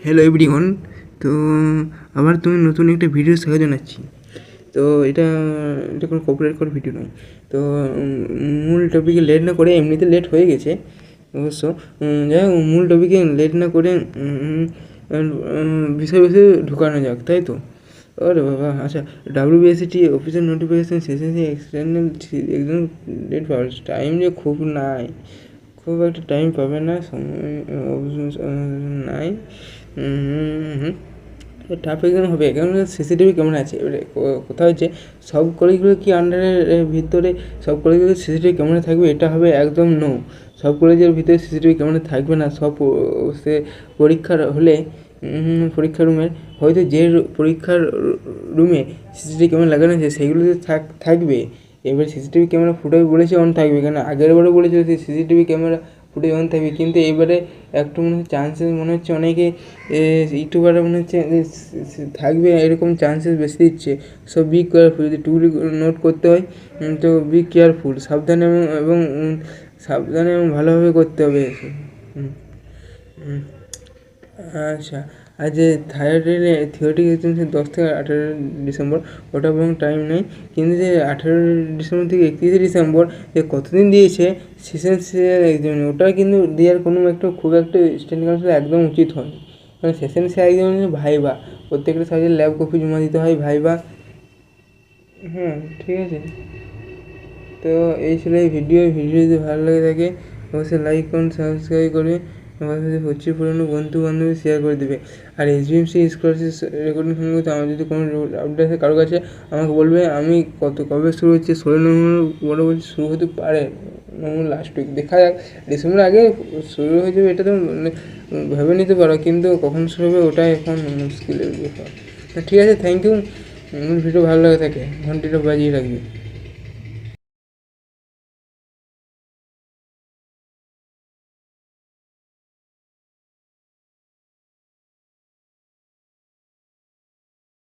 Hello everyone. তো আবার তুমি নতুন একটা ভিডিও স্বাগত জানাচ্ছি। তো এটা কোনো কপিরাইট করা ভিডিও নয়। তো মূল টপিকে লেট না করে, এমনিতে লেট হয়ে গেছে অবশ্য, যাই হোক মূল টপিকে লেট না করে বিষয় ঢুকানো যাক, তাই তো? আরে বাবা, আচ্ছা, WBSET official notification session external একদম ডেট পাবে, টাইম যে খুব নাই, খুব একটা টাইম পাবে না, সময় নাই। টাফ এক্সাম হবে, কারণ সিসিটিভি ক্যামেরা আছে। এবারে কথা হচ্ছে সব কলেজগুলো কি আন্ডারের ভিতরে সব কলেজগুলো সিসিটিভি ক্যামেরা থাকবে? এটা হবে একদম নো। সব কলেজের ভিতরে সিসিটিভি ক্যামেরা থাকবে না। সব সে পরীক্ষার হলে পরীক্ষার রুমের হয়তো যে পরীক্ষার রুমে সিসিটিভি ক্যামেরা লাগানো আছে সেইগুলোতে থাকবে। এবার সিসিটিভি ক্যামেরা ফুটেজ বলেছে অন থাকবে, কেন আগের বারে বলেছিল যে সিসিটিভি ক্যামেরা ফুটেজ অন থাকবে, কিন্তু এবারে একটু মনে হচ্ছে চান্সেস মনে হচ্ছে অনেকে ইউটিউবাররা মনে হচ্ছে থাকবে এরকম চান্সেস বেশি দিচ্ছে। সো বি কেয়ারফুল, যদি টুকলি নোট করতে হয় তো বি কেয়ারফুল, সাবধানে এবং সাবধানে এবং ভালোভাবে করতে হবে। আচ্ছা, আর যে থাইরয়েডের থিওরিটিক এক্সাম 10 থেকে 18 ডিসেম্বর, ওটা বরং টাইম নেই, কিন্তু যে 18 ডিসেম্বর থেকে 31 ডিসেম্বর যে কতদিন দিয়েছে সেশন শেয়ার এক্সাম, ওটা কিন্তু দেওয়ার কোনো খুব একটা স্টুডেন্ট কাউন্সিল একদম উচিত হয়নি। কারণ সেশন শেয়ার এক্সাম ভাইবা, প্রত্যেকটা সাবজেক্ট ল্যাব কপি জমা দিতে হয়, ভাইবা। হ্যাঁ, ঠিক আছে। তো এই ছিল এই ভিডিও যদি ভালো লাগে থাকে অবশ্যই লাইক করুন, সাবস্ক্রাইব করবে, আমার সাথে প্রচুর পুরনো বন্ধু বান্ধবী শেয়ার করে দেবে। আর SBMC স্কলারশিপ রেকর্ডিং সম্পর্কে আমার যদি কোনো আপডেট আছে কারোর কাছে আমাকে বলবে। আমি কবে শুরু হচ্ছে, 16 নভেম্বর বড় বলছি শুরু হতে পারে, নভেম্বর লাস্ট উইক, দেখা যাক। ডিসেম্বর আগে শুরু হয়ে যাবে এটা তো ভেবে নিতে পারো, কিন্তু কখন শুরু হবে ওটাই এখন মুশকিলের ব্যাপার। ঠিক আছে, থ্যাংক ইউ। ভিডিও ভালো লাগে থাকে ঘন্টিটা বাজিয়ে রাখবে।